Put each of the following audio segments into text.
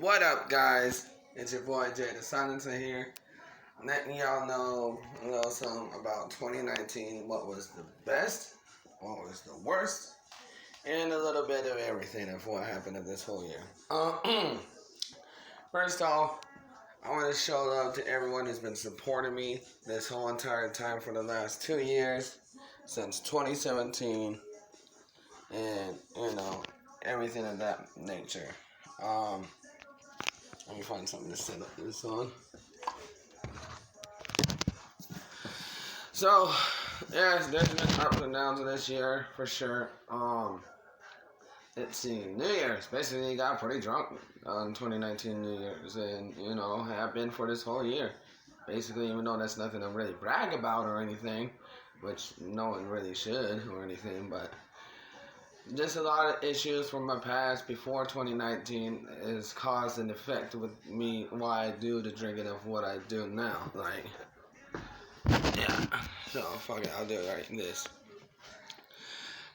What up, guys? It's your boy Jay the Silencer here. Letting y'all know a little something about 2019. What was the best? What was the worst? And a little bit of everything of what happened in this whole year. First off, I want to show love to everyone who's been supporting me this whole entire time for the last 2 years, since 2017, and everything of that nature. Let me find something to set up this on. So, yes, there's been ups and downs this year for sure. Let's see, New Year's basically got pretty drunk on 2019 New Year's, and have been for this whole year. Basically, even though that's nothing to really brag about or anything, which no one really should or anything, but just a lot of issues from my past before 2019 has caused an effect with me why I do the drinking of what I do now. Like, yeah, so fuck it, I'll do it like this.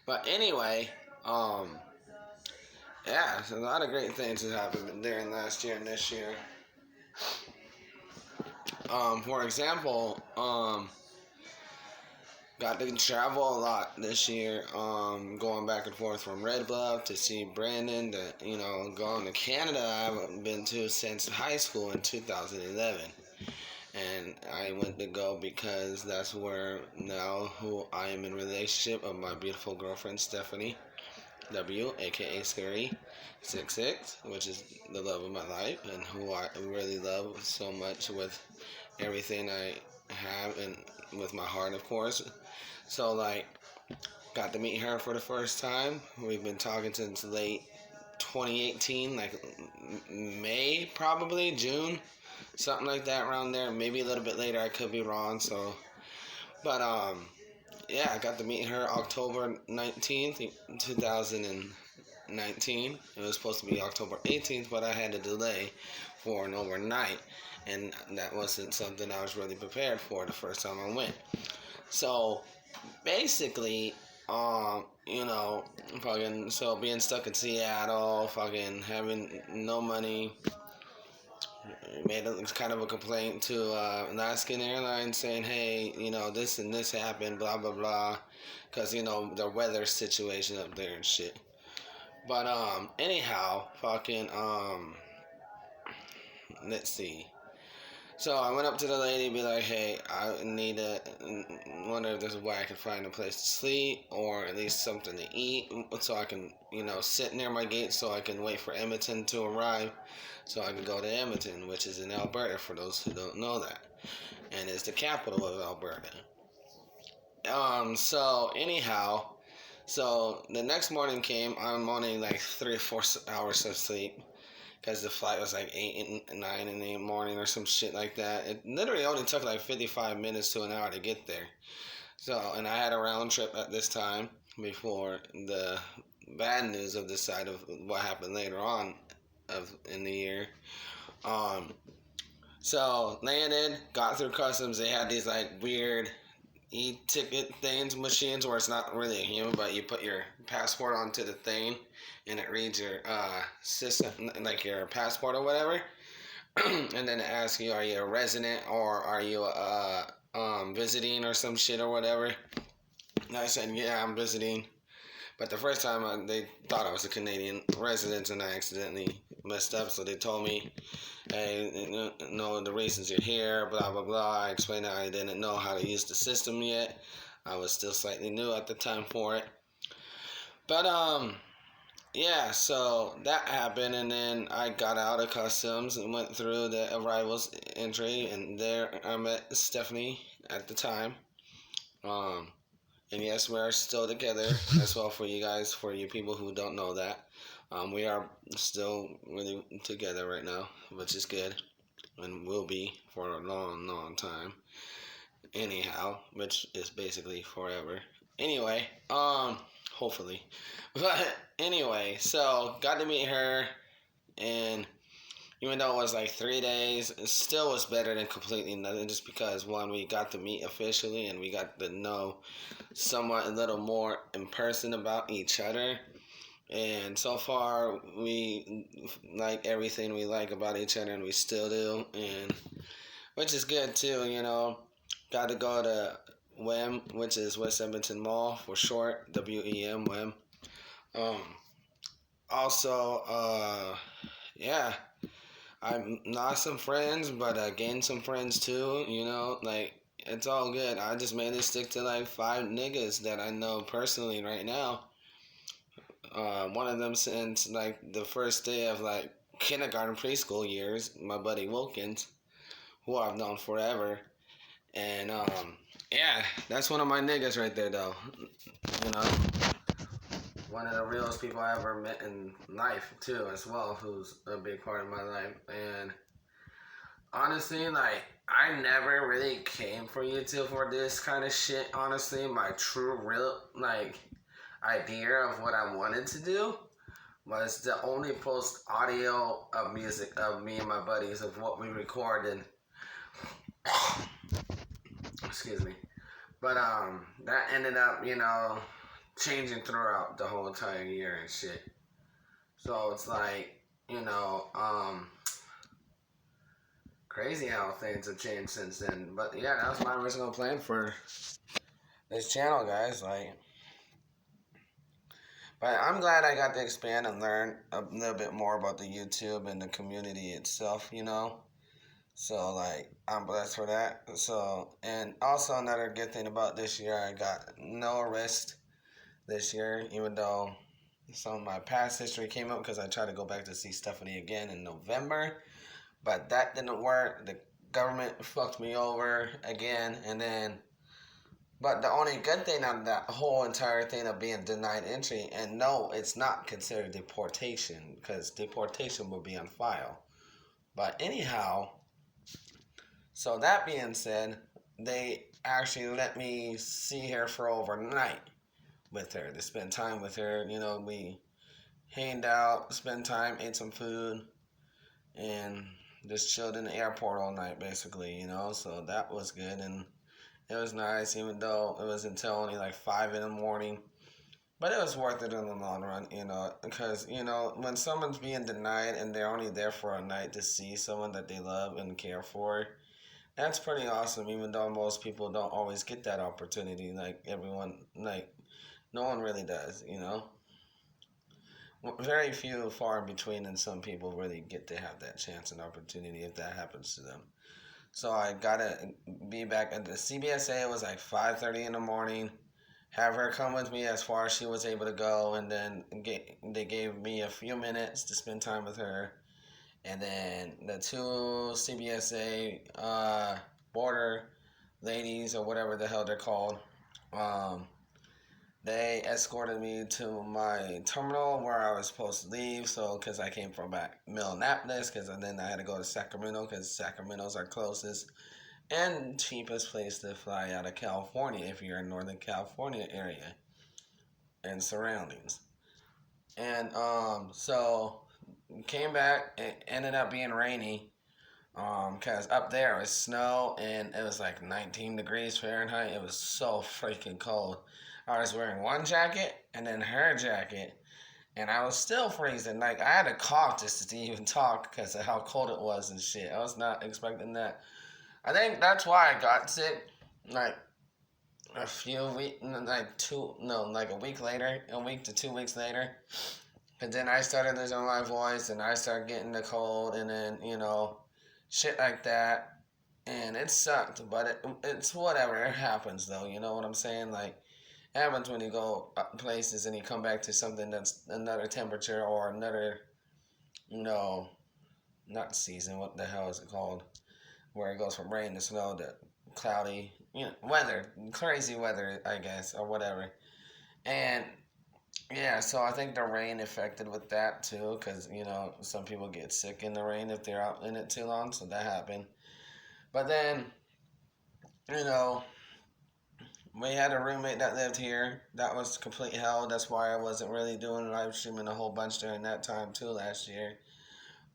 But anyway, yeah, so a lot of great things have happened during last year and this year. For example, got to travel a lot this year, going back and forth from Red Bluff to see Brandon to, going to Canada. I haven't been to since high school in 2011. And I went to go because that's where now who I am in relationship with my beautiful girlfriend, Stephanie W, aka Scary 66, which is the love of my life and who I really love so much with everything I have and with my heart, of course. So, got to meet her for the first time. We've been talking since late 2018, like May, probably, June, something like that around there. Maybe a little bit later, I could be wrong, so. But, yeah, I got to meet her October 19th, 2019. It was supposed to be October 18th, but I had a delay for an overnight, and that wasn't something I was really prepared for the first time I went. So, basically, so being stuck in Seattle, having no money, made kind of a complaint to Alaskan Airlines saying, hey, this and this happened, blah, blah, blah, because, the weather situation up there and shit. But, anyhow, let's see. So I went up to the lady and be like, hey, I wonder if there's a way I can find a place to sleep or at least something to eat so I can, sit near my gate so I can wait for Edmonton to arrive so I can go to Edmonton, which is in Alberta for those who don't know that. And it's the capital of Alberta. So anyhow, so the next morning came, I'm only 3 or 4 hours of sleep. Because the flight was 8 and 9 in the morning or some shit like that. It literally only took 55 minutes to an hour to get there. So, and I had a round trip at this time before the bad news of this side of what happened later on in the year. So landed, got through customs. They had these weird e-ticket machines where it's not really a human, but you put your passport onto the thing and it reads your system, your passport or whatever. And then it asks you, are you a resident or are you visiting or some shit or whatever. And I said, yeah, I'm visiting. But the first time they thought I was a Canadian resident and I accidentally messed up. So they told me, hey, no, the reasons you're here, blah, blah, blah. I explained that I didn't know how to use the system yet. I was still slightly new at the time for it. But, yeah, so that happened, and then I got out of customs and went through the arrivals entry, and there I met Stephanie at the time. And yes, we are still together as well for you guys, for you people who don't know that. We are still really together right now, which is good, and will be for a long, long time. Anyhow, which is basically forever. Anyway, hopefully. But anyway, so got to meet her, and even though it was 3 days, it still was better than completely nothing, just because, one, we got to meet officially, and we got to know somewhat a little more in person about each other. And so far, we like everything we like about each other, and we still do, and which is good too. Got to go to WEM, which is West Edmonton Mall for short, WEM, WEM. Um, also, yeah, I lost some friends, but I gained some friends too. Like it's all good. I just made it stick to like 5 niggas that I know personally right now. One of them since like the first day of like kindergarten preschool years, my buddy Wilkins, who I've known forever. And yeah, that's one of my niggas right there though. You know, one of the realest people I ever met in life too, as well, who's a big part of my life. And honestly, like I never really came for YouTube for this kind of shit. Honestly, my true real like idea of what I wanted to do was to only post audio of music of me and my buddies of what we recorded. Excuse me. But that ended up, changing throughout the whole entire year and shit. So it's like, you know, um, crazy how things have changed since then. But yeah, that was my original plan for this channel, guys. But I'm glad I got to expand and learn a little bit more about the YouTube and the community itself. So like I'm blessed for that. So and also another good thing about this year, I got no arrest this year, even though some of my past history came up because I tried to go back to see Stephanie again in November, but that didn't work. The government fucked me over again, and then. But the only good thing on that whole entire thing of being denied entry, and no, it's not considered deportation because deportation will be on file. But anyhow, so that being said, they actually let me see her for overnight with her to spend time with her. We hanged out, spent time, ate some food, and just chilled in the airport all night, basically. So that was good, and it was nice, even though it was until only like 5 in the morning. But it was worth it in the long run, because, when someone's being denied and they're only there for a night to see someone that they love and care for, that's pretty awesome, even though most people don't always get that opportunity. Like, everyone, like, no one really does. Very few, far in between, and some people really get to have that chance and opportunity if that happens to them. So I gotta be back at the CBSA. It was like 5:30 in the morning. Have her come with me as far as she was able to go, and then they gave me a few minutes to spend time with her. And then the two CBSA border ladies, or whatever the hell they're called, um, they escorted me to my terminal where I was supposed to leave. So, because I came from back Minneapolis, because then I had to go to Sacramento, because Sacramento's our closest and cheapest place to fly out of California if you're in Northern California area and surroundings. And so came back. It ended up being rainy. Cause up there it was snow and it was like 19 degrees Fahrenheit. It was so freaking cold. I was wearing one jacket and then her jacket, and I was still freezing. Like I had to cough just to even talk because of how cold it was and shit. I was not expecting that. I think that's why I got sick. Like a few weeks, like a week later, a week to 2 weeks later. And then I started losing my voice, and I started getting the cold, and then shit like that, and it sucked. But it's whatever. It happens though. You know what I'm saying? Like it happens when you go places and you come back to something that's another temperature or another, you know, not season. What the hell is it called? Where it goes from rain to snow to cloudy, weather, crazy weather, I guess, or whatever. And yeah, so I think the rain affected with that too, because some people get sick in the rain if they're out in it too long, so that happened. But then, you know, we had a roommate that lived here. That was complete hell. That's why I wasn't really doing live streaming a whole bunch during that time too last year.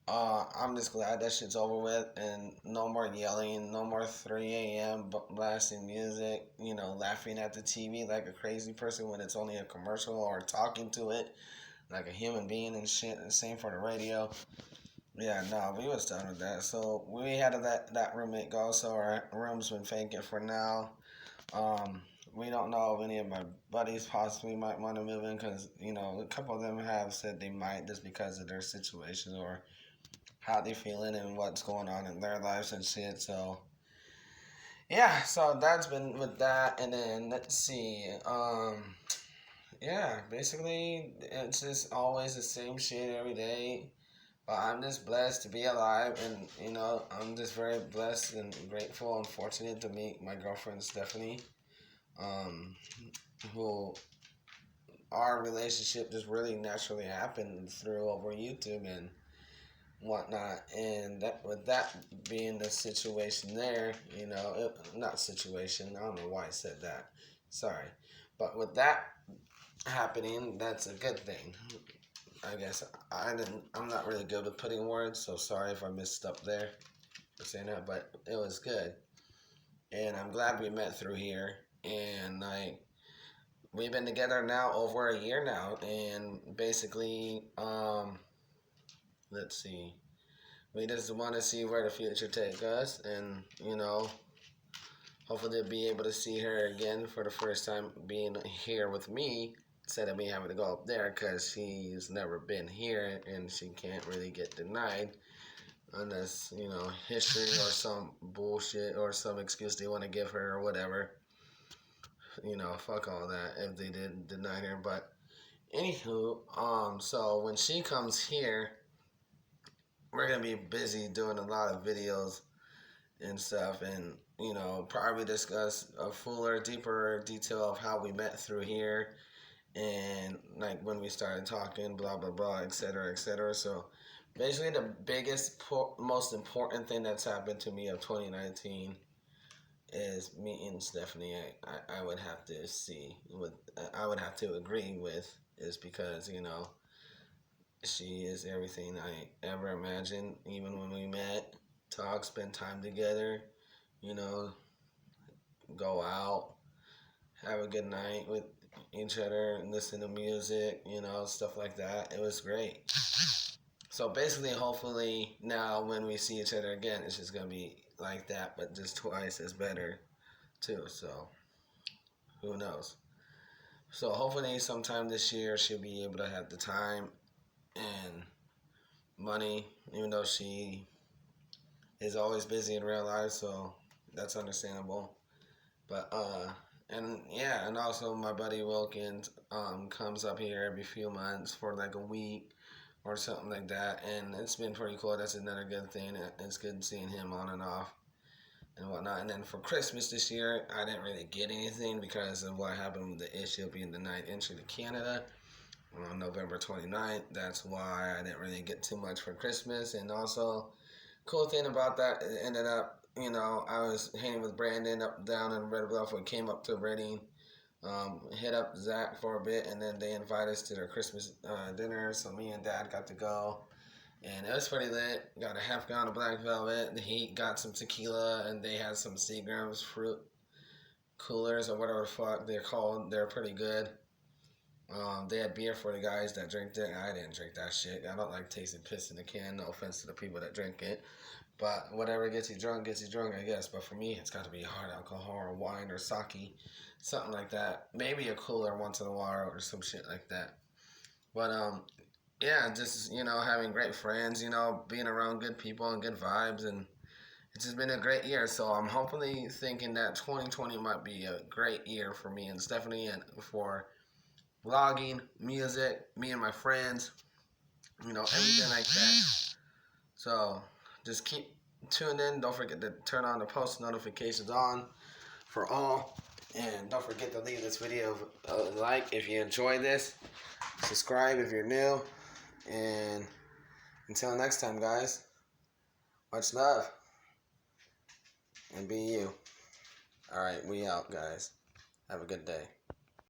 I'm just glad that shit's over with and no more yelling, no more 3 a.m. blasting music, laughing at the TV like a crazy person when it's only a commercial or talking to it like a human being and shit. And same for the radio. Yeah, no, we was done with that. So we had to let that roommate go. So our room's been vacant for now. Um, we don't know if any of my buddies possibly might want to move in because, you know, a couple of them have said they might just because of their situation or how they feeling and what's going on in their lives and shit. So, yeah, so that's been with that. And then, let's see. Yeah, basically, it's just always the same shit every day. But I'm just blessed to be alive, and I'm just very blessed and grateful and fortunate to meet my girlfriend Stephanie, um, who our relationship just really naturally happened through over YouTube and whatnot. And that, with that being the situation there, not situation. I don't know why I said that. Sorry, but with that happening, that's a good thing. I guess I'm not really good with putting words, so sorry if I messed up there for saying that, but it was good. And I'm glad we met through here. And like we've been together now over a year now, and basically, let's see, we just want to see where the future takes us, and hopefully be able to see her again for the first time being here with me instead of me having to go up there because she's never been here and she can't really get denied unless, history or some bullshit or some excuse they want to give her or whatever. Fuck all that if they did deny her. But anywho, so when she comes here, we're gonna be busy doing a lot of videos and stuff, and probably discuss a fuller, deeper detail of how we met through here, and like when we started talking, blah blah blah, etc. etc. So basically, the biggest, most important thing that's happened to me of 2019 is meeting Stephanie. I would have to see with I would have to agree with is because she is everything I ever imagined. Even when we met, talk, spend time together, you know, go out, have a good night with each other, and listen to music, stuff like that. It was great. So basically, hopefully, now when we see each other again, it's just gonna be like that, but just twice as better, too. So who knows? So hopefully, sometime this year, she'll be able to have the time and money, even though she is always busy in real life. So that's understandable. But and yeah, and also my buddy Wilkins comes up here every few months for like a week or something like that, and it's been pretty cool. That's another good thing. It's good seeing him on and off and whatnot. And then for Christmas this year, I didn't really get anything because of what happened with the issue being denied entry to Canada on November 29th. That's why I didn't really get too much for Christmas. And also, cool thing about that, it ended up, I was hanging with Brandon up down in Red Bluff. We came up to Reading, hit up Zach for a bit, and then they invited us to their Christmas dinner. So me and Dad got to go, and it was pretty lit. Got a half gallon of Black Velvet. He got some tequila, and they had some Seagram's fruit coolers or whatever the fuck they're called. They're pretty good. They had beer for the guys that drink it. I didn't drink that shit. I don't like tasting piss in the can. No offense to the people that drink it. But whatever gets you drunk, I guess. But for me, it's got to be hard alcohol or wine or sake, something like that. Maybe a cooler once in a while or some shit like that. But yeah, just having great friends, being around good people and good vibes, and it's just been a great year. So I'm hopefully thinking that 2020 might be a great year for me and Stephanie, and for vlogging, music, me and my friends, everything like that. So just keep tuned in. Don't forget to turn on the post notifications on for all. And don't forget to leave this video a like if you enjoy this. Subscribe if you're new. And until next time, guys, much love. And be you. Alright, we out, guys. Have a good day.